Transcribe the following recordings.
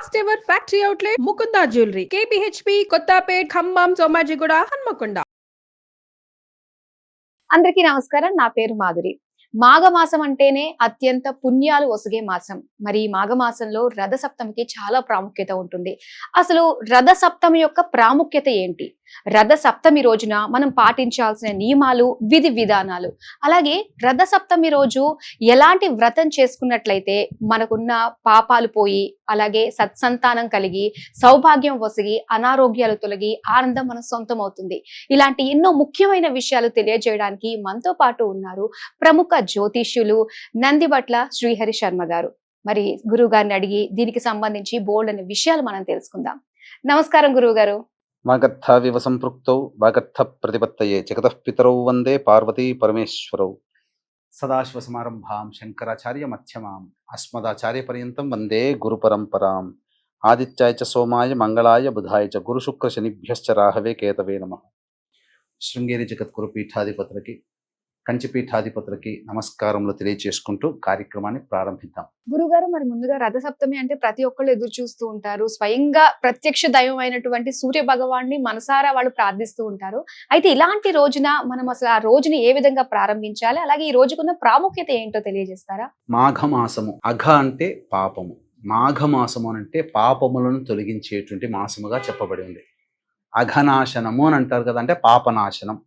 First ever factory outlet Mukunda jewellery KPHB Kothapet Khammam Somajiguda Hanamkonda. అందరికీ నమస్కారం. నా పేరు మాధురి. మాఘమాసం అంటేనే అత్యంత పుణ్యాలు ఒసగే మాసం. మరి ఈ మాఘమాసంలో రథసప్తమికి చాలా ప్రాముఖ్యత ఉంటుంది. అసలు రథసప్తమి యొక్క ప్రాముఖ్యత ఏంటి? రథసప్తమి రోజున మనం పాటించాల్సిన నియమాలు, విధి విధానాలు, అలాగే రథసప్తమి రోజు ఎలాంటి వ్రతం చేసుకున్నట్లయితే మనకున్న పాపాలు పోయి, అలాగే సత్సంతానం కలిగి, సౌభాగ్యం ఒసగి, అనారోగ్యాలు తొలగి, ఆనందం మన సొంతం అవుతుంది. ఇలాంటి ఎన్నో ముఖ్యమైన విషయాలు తెలియజేయడానికి మనతో పాటు ఉన్నారు ప్రముఖ జ్యోతిష్యులు నందిబట్ల శ్రీహరి శర్మ గారు. మరి గురువు గారిని అడిగి దీనికి సంబంధించి బోల్డ్ అనే విషయాలు మనం తెలుసుకుందాం. నమస్కారం గురువు గారు. వాగర్థావివ సంపృక్తౌ వాగర్థ ప్రతిపత్తయే జగతః పితరౌ వందే పార్వతీ పరమేశ్వరౌ. సదాశివ సమారంభాం శంకరాచార్య మధ్యమాం అస్మదాచార్య పర్యంతం వందే గురు పరంపరాం. ఆదిత్యాయ చ సోమాయ మంగళాయ బుధాయ చ గురు శుక్ర శనిభ్యశ్చ రాహవే కేతవే నమః. శృంగేరి జగద్గురు పీఠాధిపతులకి, కంచిపీఠాధిపతులకి నమస్కారములు తెలియచేసుకుంటూ కార్యక్రమాన్ని ప్రారంభిద్దాం. గురుగారు, మరి ముందుగా రథసప్తమి అంటే ప్రతి ఒక్కళ్ళు ఎదురు చూస్తూ ఉంటారు. స్వయంగా ప్రత్యక్ష దైవం అయినటువంటి సూర్య భగవాన్ని మనసారా వాళ్ళు ప్రార్థిస్తూ ఉంటారు. అయితే ఇలాంటి రోజున మనం అసలు ఆ రోజుని ఏ విధంగా ప్రారంభించాలి, అలాగే ఈ రోజుకున్న ప్రాముఖ్యత ఏంటో తెలియజేస్తారా? మాఘమాసము, అఘ అంటే పాపము, మాఘమాసము అంటే పాపములను తొలగించేటువంటి మాసముగా చెప్పబడి ఉంది. అఘనాశనము అని అంటారు కదా, అంటే పాపనాశనం.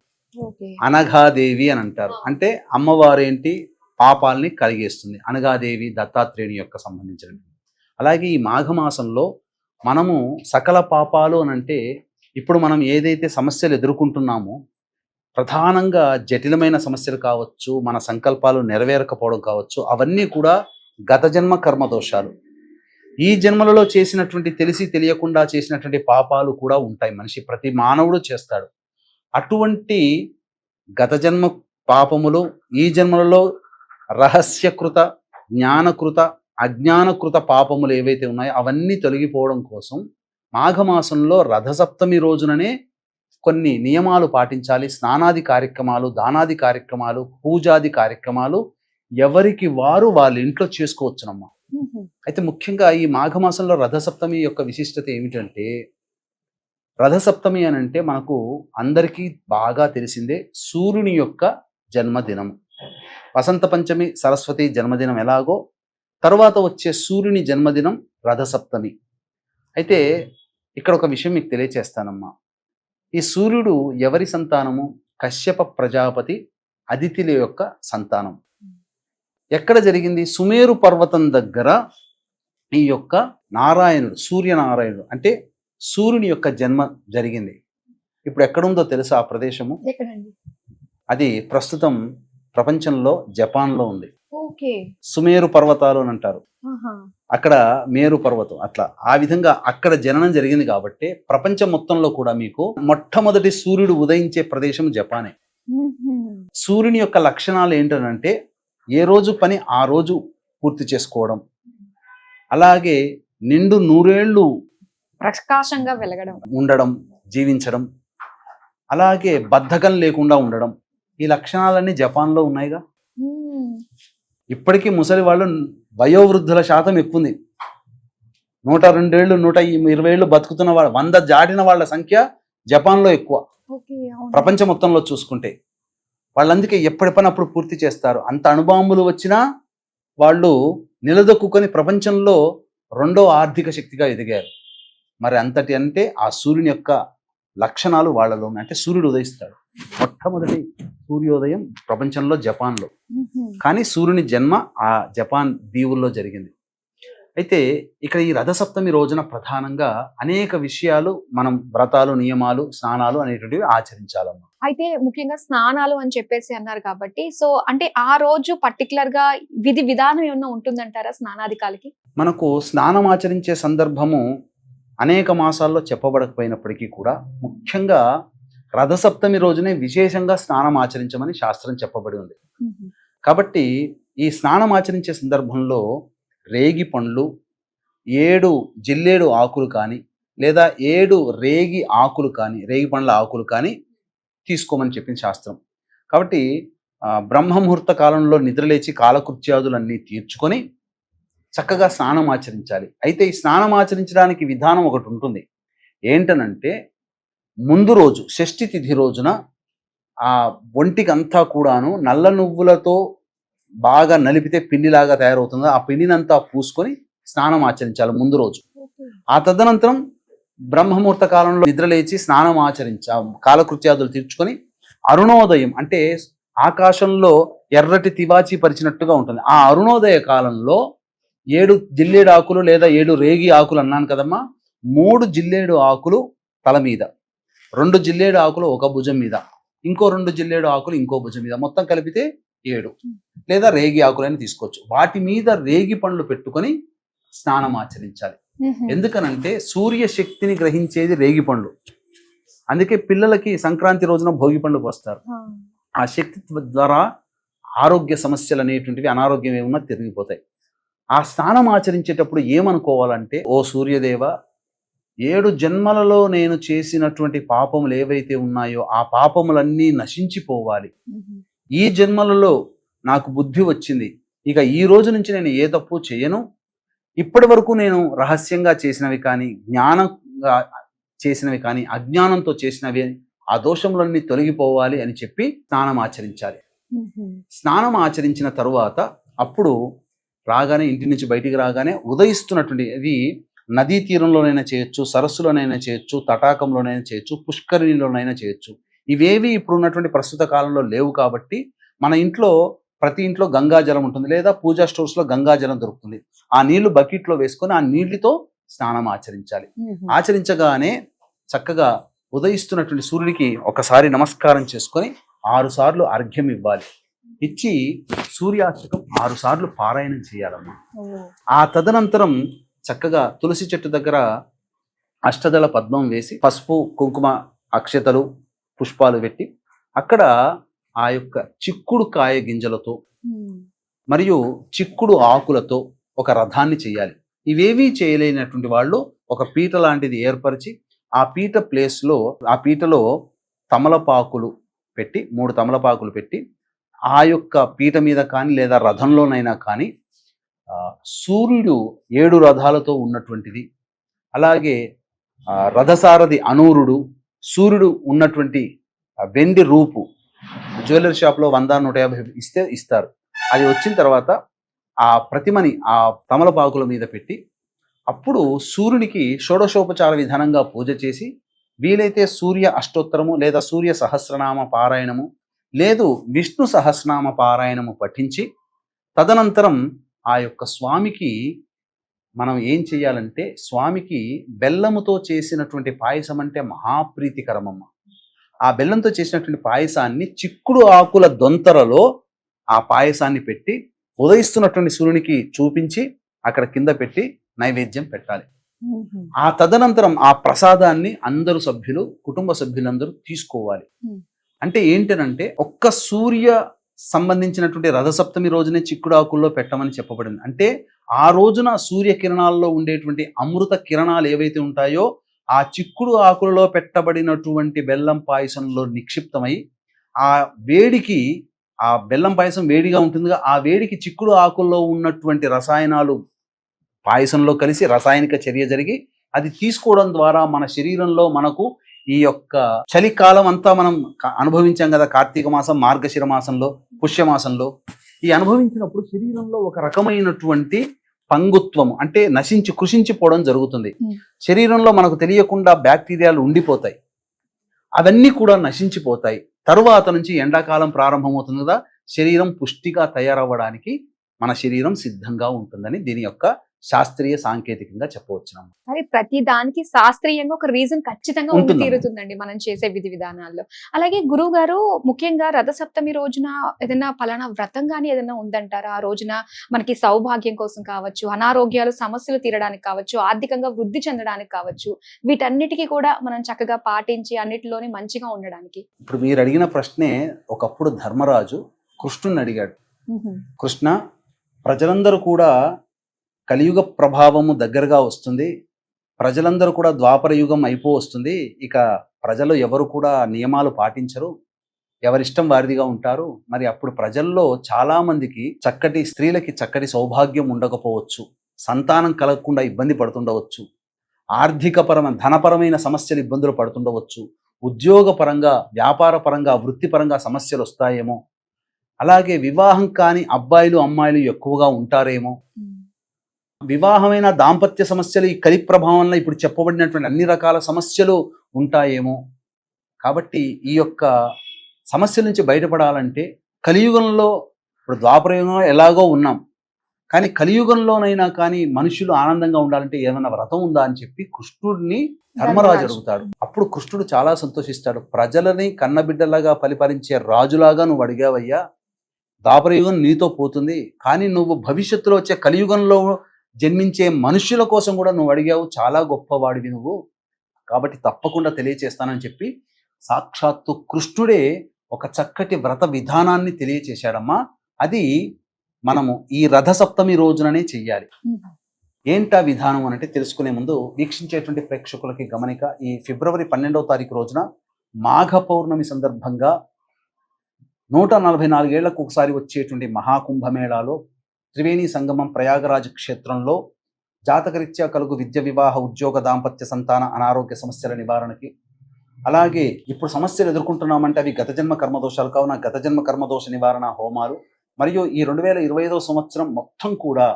అనఘాదేవి అని అంటారు, అంటే అమ్మవారు ఏంటి, పాపాలని కలిగేస్తుంది. అనఘాదేవి దత్తాత్రేయుని యొక్క సంబంధించినది. అలాగే ఈ మాఘమాసంలో మనము సకల పాపాలు అని అంటే, ఇప్పుడు మనం ఏదైతే సమస్యలు ఎదుర్కొంటున్నామో, ప్రధానంగా జటిలమైన సమస్యలు కావచ్చు, మన సంకల్పాలు నెరవేరకపోవడం కావచ్చు, అవన్నీ కూడా గత జన్మ కర్మ దోషాలు. ఈ జన్మలలో చేసినటువంటి, తెలిసి తెలియకుండా చేసినటువంటి పాపాలు కూడా ఉంటాయి. మనిషి, ప్రతి మానవుడు చేస్తాడు. అటువంటి గత జన్మ పాపములు ఈ జన్మలలో రహస్యకృత, జ్ఞానకృత, అజ్ఞానకృత పాపములు ఏవైతే ఉన్నాయో అవన్నీ తొలగిపోవడం కోసం మాఘమాసంలో రథసప్తమి రోజుననే కొన్ని నియమాలు పాటించాలి. స్నానాది కార్యక్రమాలు, దానాది కార్యక్రమాలు, పూజాది కార్యక్రమాలు ఎవరికి వారు వాళ్ళ ఇంట్లో చేసుకోవచ్చునమ్మా. అయితే ముఖ్యంగా ఈ మాఘమాసంలో రథసప్తమి యొక్క విశిష్టత ఏమిటంటే, రథసప్తమి అని అంటే మనకు అందరికీ బాగా తెలిసిందే సూర్యుని యొక్క జన్మదినం. వసంత పంచమి, సరస్వతి జన్మదినం ఎలాగో తర్వాత వచ్చే సూర్యుని జన్మదినం రథసప్తమి. అయితే ఇక్కడ ఒక విషయం మీకు తెలియచేస్తానమ్మా. ఈ సూర్యుడు ఎవరి సంతానము? కశ్యప ప్రజాపతి అదితిల యొక్క సంతానం. ఎక్కడ జరిగింది? సుమేరు పర్వతం దగ్గర ఈ యొక్క నారాయణుడు, సూర్యనారాయణుడు అంటే సూర్యుని యొక్క జన్మ జరిగింది. ఇప్పుడు ఎక్కడుందో తెలుసా ఆ ప్రదేశము? అది ప్రస్తుతం ప్రపంచంలో జపాన్లో ఉంది. సుమేరు పర్వతాలు అని అంటారు. అక్కడ మేరు పర్వతం, అట్లా ఆ విధంగా అక్కడ జననం జరిగింది. కాబట్టి ప్రపంచం మొత్తంలో కూడా మీకు మొట్టమొదటి సూర్యుడు ఉదయించే ప్రదేశం జపానే. సూర్యుని యొక్క లక్షణాలు ఏంటంటే, ఏ రోజు పని ఆ రోజు పూర్తి చేసుకోవడం, అలాగే నిండు నూరేళ్లు ప్రకాశంగా వెలగడం, ఉండడం, జీవించడం, అలాగే బద్ధకం లేకుండా ఉండడం. ఈ లక్షణాలన్నీ జపాన్లో ఉన్నాయిగా. ఇప్పటికీ ముసలి వాళ్ళు, వయోవృద్ధుల శాతం ఎక్కువ ఉంది. 102 ఏళ్ళు, 120 ఏళ్ళు బతుకుతున్న వాళ్ళు, 100 దాటిన వాళ్ళ సంఖ్య జపాన్లో ఎక్కువ. ప్రపంచం మొత్తంలో చూసుకుంటే వాళ్ళందుకే ఎప్పటి పని అప్పుడు పూర్తి చేస్తారు. అంత అణుబాంబులు వచ్చినా వాళ్ళు నిలదొక్కుని ప్రపంచంలో 2వ ఆర్థిక శక్తిగా ఎదిగారు. మరి అంతటి అంటే ఆ సూర్యుని యొక్క లక్షణాలు వాళ్ళలో ఉన్నాయి. అంటే సూర్యుడు ఉదయిస్తాడు. మొట్టమొదటి సూర్యోదయం ప్రపంచంలో జపాన్లో. కానీ సూర్యుని జన్మ ఆ జపాన్ దీవుల్లో జరిగింది. అయితే ఇక్కడ ఈ రథసప్తమి రోజున ప్రధానంగా అనేక విషయాలు మనం వ్రతాలు, నియమాలు, స్నానాలు అనేటువంటివి ఆచరించాలమ్మా. అయితే ముఖ్యంగా స్నానాలు అని చెప్పేసి అన్నారు కాబట్టి, సో అంటే ఆ రోజు పర్టికులర్ గా విధి విధానం ఏమన్నా ఉంటుందంటారా స్నానాధికాలకి? మనకు స్నానం ఆచరించే సందర్భము అనేక మాసాల్లో చెప్పబడకపోయినప్పటికీ కూడా ముఖ్యంగా రథసప్తమి రోజునే విశేషంగా స్నానం ఆచరించమని శాస్త్రం చెప్పబడి ఉంది. కాబట్టి ఈ స్నానం ఆచరించే సందర్భంలో రేగి పండ్లు, 7 జిల్లేడు ఆకులు కానీ, లేదా 7 రేగి ఆకులు కానీ, రేగి పండ్ల ఆకులు కానీ తీసుకోమని చెప్పింది శాస్త్రం. కాబట్టి బ్రహ్మముహూర్త కాలంలో నిద్రలేచి కాలకృత్యాదులన్నీ తీర్చుకొని చక్కగా స్నానం ఆచరించాలి. అయితే ఈ స్నానం ఆచరించడానికి విధానం ఒకటి ఉంటుంది. ఏంటనంటే ముందు రోజు షష్ఠి తిథి రోజున ఆ ఒంటికంతా కూడాను నల్ల నువ్వులతో బాగా నలిపితే పిండిలాగా తయారవుతుంది. ఆ పిండినంతా పూసుకొని స్నానం ఆచరించాలి ముందు రోజు. ఆ తదనంతరం బ్రహ్మముహూర్త కాలంలో నిద్రలేచి స్నానం కాలకృత్యాదులు తీర్చుకొని అరుణోదయం అంటే ఆకాశంలో ఎర్రటి తివాచి పరిచినట్టుగా ఉంటుంది. ఆ అరుణోదయ కాలంలో 7 జిల్లేడు ఆకులు లేదా 7 రేగి ఆకులు అన్నాను కదమ్మా, 3 జిల్లేడు ఆకులు తల మీద, 2 జిల్లేడు ఆకులు ఒక భుజం మీద, ఇంకో 2 జిల్లేడు ఆకులు ఇంకో భుజం మీద, మొత్తం కలిపితే 7 లేదా రేగి ఆకులని తీసుకోవచ్చు. వాటి మీద రేగి పండ్లు పెట్టుకొని స్నానం ఆచరించాలి. ఎందుకనంటే సూర్య శక్తిని గ్రహించేది రేగి పండ్లు. అందుకే పిల్లలకి సంక్రాంతి రోజున భోగి పండ్లు పోస్తారు. ఆ శక్తి ద్వారా ఆరోగ్య సమస్యలు అనేటువంటివి, అనారోగ్యం ఏమన్నా తిరిగిపోతాయి. ఆ స్నానం ఆచరించేటప్పుడు ఏమనుకోవాలంటే, ఓ సూర్యదేవ, 7 జన్మలలో నేను చేసినటువంటి పాపములు ఏవైతే ఉన్నాయో ఆ పాపములన్నీ నశించిపోవాలి. ఈ జన్మలలో నాకు బుద్ధి వచ్చింది, ఇక ఈ రోజు నుంచి నేను ఏ తప్పు చేయను. ఇప్పటి వరకు నేను రహస్యంగా చేసినవి కానీ, జ్ఞానంగా చేసినవి కానీ, అజ్ఞానంతో చేసినవి, ఆ దోషములన్నీ తొలగిపోవాలి అని చెప్పి స్నానం ఆచరించాలి. స్నానం ఆచరించిన తరువాత అప్పుడు రాగానే, ఇంటి నుంచి బయటికి రాగానే ఉదయిస్తున్నటువంటి, అది నదీ తీరంలోనైనా చేయొచ్చు, సరస్సులోనైనా చేయొచ్చు, తటాకంలోనైనా చేయొచ్చు, పుష్కరిణిలోనైనా చేయొచ్చు. ఇవేవి ఇప్పుడు ఉన్నటువంటి ప్రస్తుత కాలంలో లేవు కాబట్టి మన ఇంట్లో ప్రతి ఇంట్లో గంగాజలం ఉంటుంది, లేదా పూజా స్టోర్స్లో గంగాజలం దొరుకుతుంది. ఆ నీళ్లు బకెట్లో వేసుకొని ఆ నీళ్లతో స్నానం ఆచరించాలి. ఆచరించగానే చక్కగా ఉదయిస్తున్నటువంటి సూర్యుడికి ఒకసారి నమస్కారం చేసుకొని 6 సార్లు అర్ఘ్యం ఇవ్వాలి. ఇచ్చి సూర్యాష్టకం 6 సార్లు పారాయణం చేయాలమ్మా. ఆ తదనంతరం చక్కగా తులసి చెట్టు దగ్గర అష్టదళ పద్మం వేసి పసుపు, కుంకుమ, అక్షతలు, పుష్పాలు పెట్టి అక్కడ ఆ యొక్క చిక్కుడు కాయ గింజలతో మరియు చిక్కుడు ఆకులతో ఒక రథాన్ని చేయాలి. ఇవేవీ చేయలేనటువంటి వాళ్ళు ఒక పీట లాంటిది ఏర్పరిచి ఆ పీట ప్లేస్లో, ఆ పీటలో తమలపాకులు పెట్టి 3 తమలపాకులు పెట్టి ఆ యొక్క పీట మీద కానీ లేదా రథంలోనైనా కానీ సూర్యుడు 7 రథాలతో ఉన్నటువంటిది, అలాగే రథసారథి అనూరుడు, సూర్యుడు ఉన్నటువంటి వెండి రూపు జ్యువెలరీ షాప్లో 100-150 ఇస్తారు. అది వచ్చిన తర్వాత ఆ ప్రతిమని ఆ తమలపాకుల మీద పెట్టి అప్పుడు సూర్యునికి షోడశోపచార విధానంగా పూజ చేసి, వీలైతే సూర్య అష్టోత్తరము లేదా సూర్య సహస్రనామ పారాయణము లేదు విష్ణు సహస్రనామ పారాయణము పఠించి తదనంతరం ఆ యొక్క స్వామికి మనం ఏం చేయాలంటే, స్వామికి బెల్లముతో చేసినటువంటి పాయసం అంటే మహాప్రీతికరమమ్మ. ఆ బెల్లంతో చేసినటువంటి పాయసాన్ని చిక్కుడు ఆకుల దొంతరలో ఆ పాయసాన్ని పెట్టి ఉదయిస్తున్నటువంటి సూర్యునికి చూపించి అక్కడ కింద పెట్టి నైవేద్యం పెట్టాలి. ఆ తదనంతరం ఆ ప్రసాదాన్ని అందరూ సభ్యులు, కుటుంబ సభ్యులందరూ తీసుకోవాలి. అంటే ఏంటనంటే, ఒక్క సూర్య సంబంధించినటువంటి రథసప్తమి రోజునే చిక్కుడు ఆకుల్లో పెట్టమని చెప్పబడింది. అంటే ఆ రోజున సూర్యకిరణాల్లో ఉండేటువంటి అమృత కిరణాలు ఏవైతే ఉంటాయో ఆ చిక్కుడు ఆకులలో పెట్టబడినటువంటి బెల్లం పాయసంలో నిక్షిప్తమై ఆ వేడికి, ఆ బెల్లం పాయసం వేడిగా ఉంటుందిగా, ఆ వేడికి చిక్కుడు ఆకుల్లో ఉన్నటువంటి రసాయనాలు పాయసంలో కలిసి రసాయనిక చర్య జరిగి అది తీసుకోవడం ద్వారా మన శరీరంలో మనకు ఈ యొక్క చలికాలం అంతా మనం అనుభవించాం కదా, కార్తీక మాసం, మార్గశిర మాసంలో, పుష్యమాసంలో. ఈ అనుభవించినప్పుడు శరీరంలో ఒక రకమైనటువంటి పంగుత్వము అంటే కృషించిపోవడం జరుగుతుంది. శరీరంలో మనకు తెలియకుండా బ్యాక్టీరియాలు ఉండిపోతాయి, అవన్నీ కూడా నశించిపోతాయి. తరువాత నుంచి ఎండాకాలం ప్రారంభమవుతుంది కదా, శరీరం పుష్టిగా తయారవ్వడానికి మన శరీరం సిద్ధంగా ఉంటుందని దీని యొక్క శాస్త్రీయ సాంకేతికంగా చెప్పవచ్చు. మరి ప్రతి దానికి శాస్త్రీయంగా ఒక రీజన్ ఖచ్చితంగా ఉండి తీరుతుందండి మనం చేసే విధి విధానాల్లో. అలాగే గురువు గారు, ముఖ్యంగా రథసప్తమి రోజున ఏదైనా పలానా వ్రతం కానీ ఏదైనా ఉందంటారా? ఆ రోజున మనకి సౌభాగ్యం కోసం కావచ్చు, అనారోగ్యాలు సమస్యలు తీరడానికి కావచ్చు, ఆర్థికంగా వృద్ధి చెందడానికి కావచ్చు, వీటన్నిటికీ కూడా మనం చక్కగా పాటించి అన్నిటిలోనే మంచిగా ఉండడానికి. ఇప్పుడు మీరు అడిగిన ప్రశ్నే ఒకప్పుడు ధర్మరాజు కృష్ణుని అడిగాడు. కృష్ణ, ప్రజలందరూ కూడా కలియుగ ప్రభావము దగ్గరగా వస్తుంది, ప్రజలందరూ కూడా ద్వాపర యుగం వస్తుంది, ఇక ప్రజలు ఎవరు కూడా నియమాలు పాటించరు, ఎవరిష్టం వారిదిగా ఉంటారు. మరి అప్పుడు ప్రజల్లో చాలా మందికి స్త్రీలకి చక్కటి సౌభాగ్యం ఉండకపోవచ్చు, సంతానం కలగకుండా ఇబ్బంది పడుతుండవచ్చు, ధనపరమైన సమస్యలు ఇబ్బందులు పడుతుండవచ్చు, ఉద్యోగపరంగా, వ్యాపారపరంగా, వృత్తిపరంగా సమస్యలు వస్తాయేమో, అలాగే వివాహం కాని అబ్బాయిలు అమ్మాయిలు ఎక్కువగా ఉంటారేమో, వివాహమైన దాంపత్య సమస్యలు ఈ కలి ప్రభావంలో ఇప్పుడు చెప్పబడినటువంటి అన్ని రకాల సమస్యలు ఉంటాయేమో. కాబట్టి ఈ యొక్క సమస్యల నుంచి బయటపడాలంటే కలియుగంలో, ఇప్పుడు ద్వాపరయుగంలో ఎలాగో ఉన్నాం, కానీ కలియుగంలోనైనా కానీ మనుషులు ఆనందంగా ఉండాలంటే ఏమైనా వ్రతం ఉందా అని చెప్పి కృష్ణుడిని ధర్మరాజు అడుగుతాడు. అప్పుడు కృష్ణుడు చాలా సంతోషిస్తాడు. ప్రజలని కన్నబిడ్డలాగా పరిపాలించే రాజులాగా నువ్వు అడిగావయ్యా, ద్వాపరయుగం నీతో పోతుంది, కానీ నువ్వు భవిష్యత్తులో వచ్చే కలియుగంలో జన్మించే మనుషుల కోసం కూడా నువ్వు అడిగావు, చాలా గొప్పవాడివి నువ్వు, కాబట్టి తప్పకుండా తెలియచేస్తానని చెప్పి సాక్షాత్తు కృష్ణుడే ఒక చక్కటి వ్రత విధానాన్ని తెలియచేశాడమ్మా. అది మనము ఈ రథసప్తమి రోజుననే చెయ్యాలి. ఏంటా విధానం అంటే తెలుసుకునే ముందు వీక్షించేటువంటి ప్రేక్షకులకి గమనిక. ఈ ఫిబ్రవరి 12వ తారీఖు రోజున మాఘ పౌర్ణమి సందర్భంగా 144 ఏళ్లకు ఒకసారి వచ్చేటువంటి మహాకుంభమేళాలో త్రివేణి సంగమం ప్రయాగరాజ్ క్షేత్రంలో జాతకరీత్యా కలుగు విద్య, వివాహ, ఉద్యోగ, దాంపత్య, సంతాన, అనారోగ్య సమస్యల నివారణకి, అలాగే ఇప్పుడు సమస్యలు ఎదుర్కొంటున్నామంటే అవి గత జన్మ కర్మదోషాలు కావున గత జన్మ కర్మదోష నివారణ హోమాలు, మరియు ఈ 2025వ సంవత్సరం మొత్తం కూడా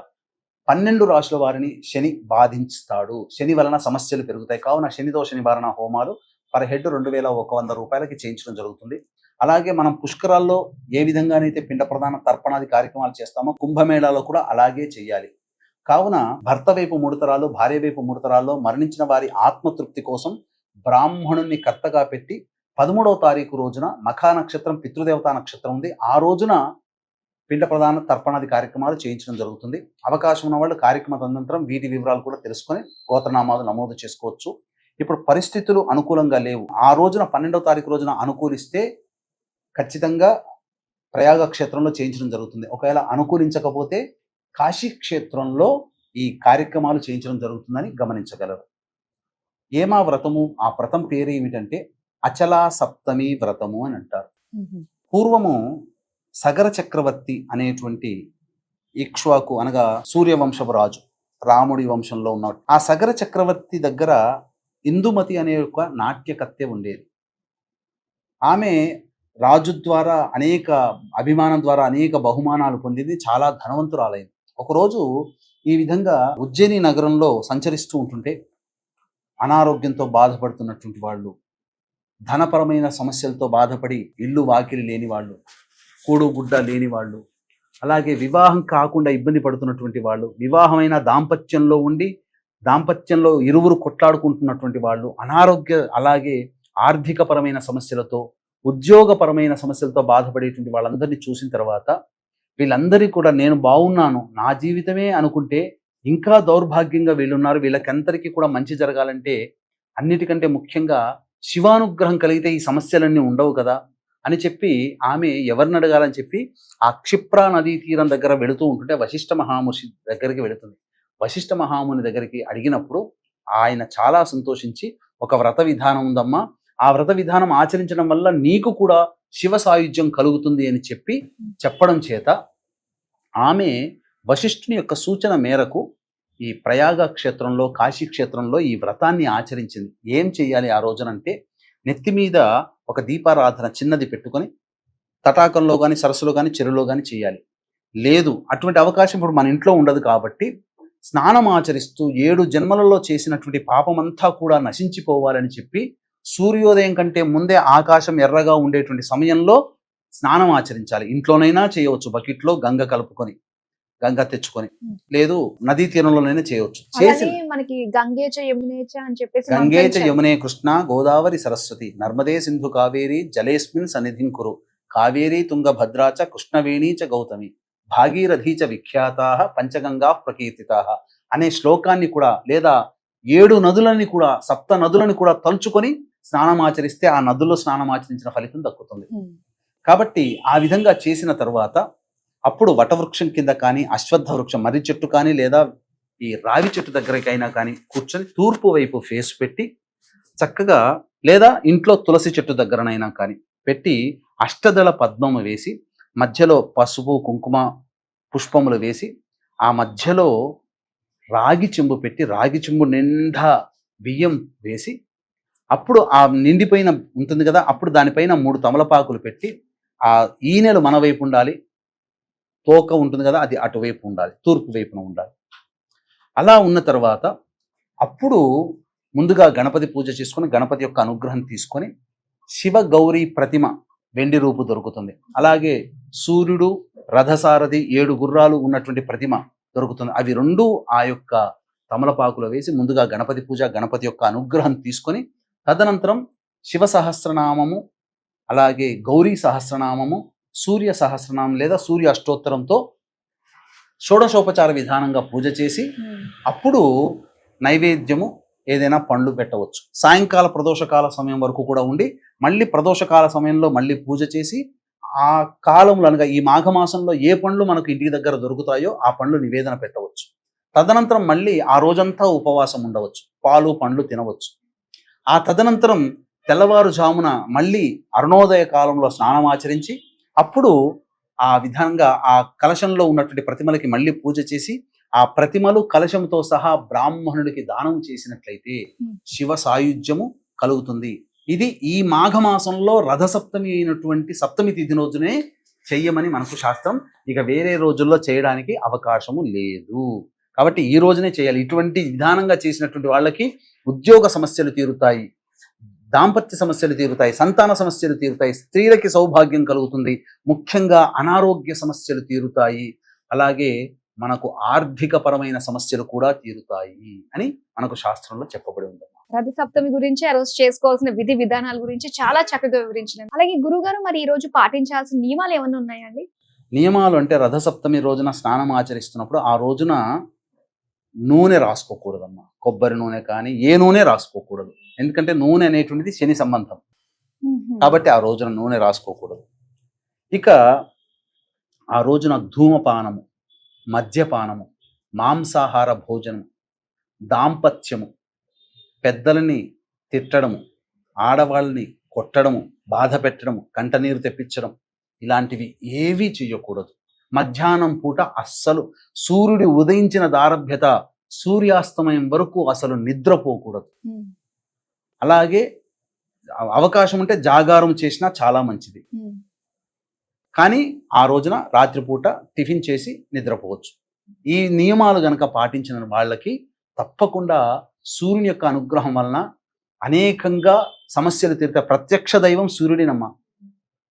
12 రాశుల వారిని శని బాధించుతాడు. శని వలన సమస్యలు పెరుగుతాయి కావున శని దోష నివారణ హోమాలు పర్ హెడ్ 2100 రూపాయలకి చేయించడం జరుగుతుంది. అలాగే మనం పుష్కరాల్లో ఏ విధంగానైతే పిండ ప్రదాన తర్పణాది కార్యక్రమాలు చేస్తామో కుంభమేళాలో కూడా అలాగే చేయాలి. కావున భర్త వైపు 3 తరాలు, భార్య వైపు 3 తరాల్లో మరణించిన వారి ఆత్మతృప్తి కోసం బ్రాహ్మణుణ్ణి కర్తగా పెట్టి 13వ తారీఖు రోజున మఖా నక్షత్రం, పితృదేవతా నక్షత్రం ఉంది, ఆ రోజున పిండ ప్రదాన తర్పణాది కార్యక్రమాలు చేయించడం జరుగుతుంది. అవకాశం ఉన్న వాళ్ళు కార్యక్రమ తదనంతరం వీటి వివరాలు కూడా తెలుసుకొని గోత్రనామాలు నమోదు చేసుకోవచ్చు. ఇప్పుడు పరిస్థితులు అనుకూలంగా లేవు, ఆ రోజున 12వ తారీఖు రోజున అనుకూలిస్తే ఖచ్చితంగా ప్రయాగ క్షేత్రంలో చేయించడం జరుగుతుంది. ఒకవేళ అనుకూలించకపోతే కాశీ క్షేత్రంలో ఈ కార్యక్రమాలు చేయించడం జరుగుతుందని గమనించగలరు. ఏమా వ్రతము? ఆ వ్రతం పేరు ఏమిటంటే అచలా సప్తమి వ్రతము అని అంటారు. పూర్వము సగర చక్రవర్తి అనేటువంటి ఇక్ష్వాకు అనగా సూర్యవంశపు రాజు, రాముడి వంశంలో ఉన్నవాడు. ఆ సగర చక్రవర్తి దగ్గర ఇందుమతి అనే ఒక నాట్యకత్తె ఉండేది. ఆమె రాజు ద్వారా అభిమానం ద్వారా అనేక బహుమానాలు పొందింది, చాలా ధనవంతురాలైంది. ఒకరోజు ఈ విధంగా ఉజ్జయిని నగరంలో సంచరిస్తూ ఉంటుంటే అనారోగ్యంతో బాధపడుతున్నటువంటి వాళ్ళు, ధనపరమైన సమస్యలతో బాధపడి ఇల్లు వాకిలి లేని వాళ్ళు, కూడు గుడ్డ లేని వాళ్ళు, అలాగే వివాహం కాకుండా ఇబ్బంది పడుతున్నటువంటి వాళ్ళు, వివాహమైన దాంపత్యంలో ఉండి దాంపత్యంలో ఇరువురు కొట్లాడుకుంటున్నటువంటి వాళ్ళు, అలాగే ఆర్థికపరమైన సమస్యలతో, ఉద్యోగపరమైన సమస్యలతో బాధపడేటువంటి వాళ్ళందరినీ చూసిన తర్వాత వీళ్ళందరికీ కూడా నేను బాగున్నాను, నా జీవితమే అనుకుంటే ఇంకా దౌర్భాగ్యంగా వీళ్ళున్నారు, వీళ్ళకందరికీ కూడా మంచి జరగాలంటే అన్నిటికంటే ముఖ్యంగా శివానుగ్రహం కలిగితే ఈ సమస్యలన్నీ ఉండవు కదా అని చెప్పి ఆమె ఎవరిని అడగాలని చెప్పి ఆ క్షిప్రా నదీ తీరం దగ్గర వెళుతూ ఉంటుంటే వశిష్ఠ మహాముని దగ్గరికి వెళుతుంది. వశిష్ఠ మహాముని దగ్గరికి అడిగినప్పుడు ఆయన చాలా సంతోషించి, ఒక వ్రత విధానం ఉందమ్మా, ఆ వ్రత విధానం ఆచరించడం వల్ల నీకు కూడా శివ సాయుధ్యం కలుగుతుంది అని చెప్పడం చేత ఆమె వశిష్ఠుని యొక్క సూచన మేరకు ఈ ప్రయాగ క్షేత్రంలో, కాశీ క్షేత్రంలో ఈ వ్రతాన్ని ఆచరించింది. ఏం చెయ్యాలి ఆ రోజునంటే నెత్తి మీద ఒక దీపారాధన చిన్నది పెట్టుకొని తటాకంలో కానీ, సరస్సులో కానీ, చెరువులో కానీ చేయాలి. లేదు అటువంటి అవకాశం ఇప్పుడు మన ఇంట్లో ఉండదు కాబట్టి స్నానం ఆచరిస్తూ 7 జన్మలలో చేసినటువంటి పాపమంతా కూడా నశించిపోవాలని చెప్పి సూర్యోదయం కంటే ముందే ఆకాశం ఎర్రగా ఉండేటువంటి సమయంలో స్నానం ఆచరించాలి. ఇంట్లోనైనా చేయవచ్చు, బకెట్లో గంగ తెచ్చుకొని, లేదు నదీ తీరంలోనైనా చేయవచ్చు. చేసి మనకి గంగేచ యమునే కృష్ణ గోదావరి సరస్వతి నర్మదే సింధు కావేరి జలేస్మిన్ సన్నిధిం కురు కావేరీ తుంగ భద్రాచ కృష్ణవేణీ చ గౌతమి భాగీరథీ చ విఖ్యాతా పంచగంగా ప్రకీర్తితా అనే శ్లోకాన్ని కూడా, లేదా 7 నదులని కూడా, 7 నదులని కూడా తలుచుకొని స్నానం ఆచరిస్తే ఆ నదుల్లో స్నానం ఆచరించిన ఫలితం దక్కుతుంది. కాబట్టి ఆ విధంగా చేసిన తర్వాత అప్పుడు వటవృక్షం కింద కానీ, అశ్వత్థ వృక్షం మర్రి చెట్టు కానీ, లేదా ఈ రావి చెట్టు దగ్గరికైనా కానీ కూర్చొని తూర్పు వైపు ఫేస్ పెట్టి చక్కగా, లేదా ఇంట్లో తులసి చెట్టు దగ్గరనైనా కానీ పెట్టి అష్టదళ పద్మము వేసి మధ్యలో పసుపు కుంకుమ పుష్పములు వేసి ఆ మధ్యలో రాగి చెంబు పెట్టి రాగి చెంబు నిండా బియ్యం వేసి అప్పుడు ఆ నిండిపోయిన ఉంటుంది కదా, అప్పుడు దానిపైన 3 తమలపాకులు పెట్టి ఆ ఈనెలు మన వైపు ఉండాలి, తోక ఉంటుంది కదా అది అటువైపు ఉండాలి, తూర్పు వైపున ఉండాలి. అలా ఉన్న తర్వాత అప్పుడు ముందుగా గణపతి పూజ చేసుకొని గణపతి యొక్క అనుగ్రహం తీసుకొని శివ గౌరీ ప్రతిమ వెండి రూపు దొరుకుతుంది. అలాగే సూర్యుడు రథసారథి 7 గుర్రాలు ఉన్నటువంటి ప్రతిమ దొరుకుతుంది. అవి 2 ఆ యొక్క తమలపాకులో వేసి ముందుగా గణపతి పూజ గణపతి యొక్క అనుగ్రహం తీసుకొని తదనంతరం శివ సహస్రనామము అలాగే గౌరీ సహస్రనామము సూర్య సహస్రనామం లేదా సూర్య అష్టోత్తరంతో షోడశోపచార విధానంగా పూజ చేసి అప్పుడు నైవేద్యము ఏదైనా పండ్లు పెట్టవచ్చు. సాయంకాల ప్రదోషకాల సమయం వరకు కూడా ఉండి మళ్ళీ ప్రదోషకాల సమయంలో మళ్ళీ పూజ చేసి ఆ కాలంలో అనగా ఈ మాఘమాసంలో ఏ పండ్లు మనకు ఇంటి దగ్గర దొరుకుతాయో ఆ పండ్లు నివేదన పెట్టవచ్చు. తదనంతరం మళ్ళీ ఆ రోజంతా ఉపవాసం ఉండవచ్చు, పాలు పండ్లు తినవచ్చు. ఆ తదనంతరం తెల్లవారుజామున మళ్ళీ అరుణోదయ కాలంలో స్నానం ఆచరించి అప్పుడు ఆ విధంగా ఆ కలశంలో ఉన్నటువంటి ప్రతిమలకి మళ్ళీ పూజ చేసి ఆ ప్రతిమలు కలశంతో సహా బ్రాహ్మణుడికి దానం చేసినట్లయితే శివ సాయుధ్యము కలుగుతుంది. ఇది ఈ మాఘమాసంలో రథసప్తమి అయినటువంటి సప్తమి తిథి రోజునే చెయ్యమని మనకు శాస్త్రం. ఇక వేరే రోజుల్లో చేయడానికి అవకాశము లేదు. కాబట్టి ఈ రోజునే చేయాలి. ఇటువంటి విధానంగా చేసినటువంటి వాళ్ళకి ఉద్యోగ సమస్యలు తీరుతాయి, దాంపత్య సమస్యలు తీరుతాయి, సంతాన సమస్యలు తీరుతాయి, స్త్రీలకి సౌభాగ్యం కలుగుతుంది, ముఖ్యంగా అనారోగ్య సమస్యలు తీరుతాయి, అలాగే మనకు ఆర్థిక పరమైన సమస్యలు కూడా తీరుతాయి అని మనకు శాస్త్రంలో చెప్పబడి ఉంది. రథ సప్తమి గురించి ఆ రోజు చేసుకోవాల్సిన విధి విధానాల గురించి చాలా చక్కగా వివరించినారు. అలాగే గురుగారు మరి ఈ రోజు పాటించాల్సిన నియమాలు ఏమైనా ఉన్నాయండి? నియమాలు అంటే రథసప్తమి రోజున స్నానం ఆచరిస్తున్నప్పుడు ఆ రోజున నూనె రాసుకోకూడదమ్మా. కొబ్బరి నూనె కానీ ఏ నూనె రాసుకోకూడదు. ఎందుకంటే నూనె అనేటువంటిది శని సంబంధం కాబట్టి ఆ రోజున నూనె రాసుకోకూడదు. ఇక ఆ రోజున ధూమపానము, మద్యపానము, మాంసాహార భోజనము, దాంపత్యము, పెద్దలని తిట్టడము, ఆడవాళ్ళని కొట్టడము, బాధ పెట్టడము, కంటనీరు తెప్పించడం ఇలాంటివి ఏవీ చెయ్యకూడదు. మధ్యాహ్నం పూట అస్సలు సూర్యుడు ఉదయించిన దారభ్యత సూర్యాస్తమయం వరకు అసలు నిద్రపోకూడదు. అలాగే అవకాశం ఉంటే జాగారం చేసినా చాలా మంచిది. కానీ ఆ రోజున రాత్రిపూట టిఫిన్ చేసి నిద్రపోవచ్చు. ఈ నియమాలు గనక పాటించిన వాళ్ళకి తప్పకుండా సూర్యుని యొక్క అనుగ్రహం వలన అనేకంగా సమస్యలు తీరుతాయి. ప్రత్యక్ష దైవం సూర్యుడినమ్మ.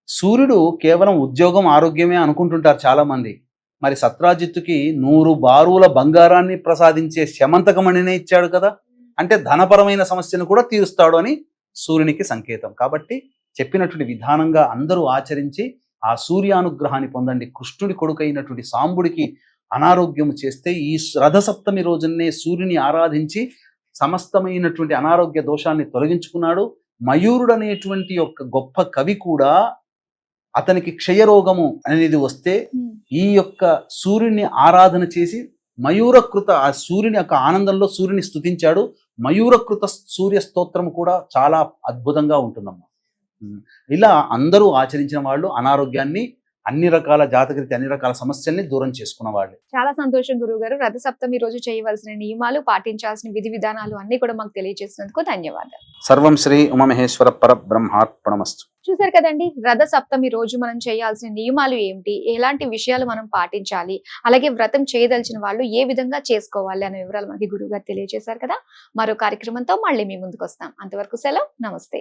సూర్యుడు కేవలం ఉద్యోగం ఆరోగ్యమే అనుకుంటుంటారు చాలా మంది. మరి సత్రాజిత్తుకి 100 బారుల బంగారాన్ని ప్రసాదించే శమంతకమణినే ఇచ్చాడు కదా, అంటే ధనపరమైన సమస్యను కూడా తీరుస్తాడు అని సూర్యునికి సంకేతం. కాబట్టి చెప్పినటువంటి విధానంగా అందరూ ఆచరించి ఆ సూర్యానుగ్రహాన్ని పొందండి. కృష్ణుడి కొడుకైనటువంటి సాంబుడికి అనారోగ్యం చేస్తే ఈ రథసప్తమి రోజునే సూర్యుని ఆరాధించి సమస్తమైనటువంటి అనారోగ్య దోషాన్ని తొలగించుకున్నాడు. మయూరుడు అనేటువంటి ఒక గొప్ప కవి కూడా అతనికి క్షయరోగము అనేది వస్తే ఈ యొక్క సూర్యుని ఆరాధన చేసి మయూరకృత ఆ సూర్యుని యొక్క ఆనందంలో సూర్యుని స్తుతించాడు. మయూరకృత సూర్య స్తోత్రం కూడా చాలా అద్భుతంగా ఉంటుందమ్మా. ఇలా అందరూ ఆచరించిన వాళ్ళు అనారోగ్యాన్ని, అన్ని రకాల జాతకరీతి అన్ని రకాల సమస్యల్ని దూరం చేసుకున్న వాళ్ళు. చాలా సంతోషం గురువు గారు. రథ సప్తమి రోజు చేయవలసిన నియమాలు, పాటించాల్సిన విధి విధానాలు అన్ని కూడా మాకు తెలియజేసినందుకు ధన్యవాదాలు. సర్వం శ్రీ ఉమామహేశ్వర పరబ్రహ్మార్పణమస్తు. చూసారు కదండి, రథ సప్తమి రోజు మనం చేయాల్సిన నియమాలు ఏమిటి, ఎలాంటి విషయాలు మనం పాటించాలి, అలాగే వ్రతం చేయదలిచిన వాళ్ళు ఏ విధంగా చేసుకోవాలి అనే వివరాలు మనకి గురువు గారు తెలియజేశారు కదా. మరో కార్యక్రమంతో మళ్ళీ మీ ముందుకు వస్తాం. అంతవరకు సెలవు, నమస్తే.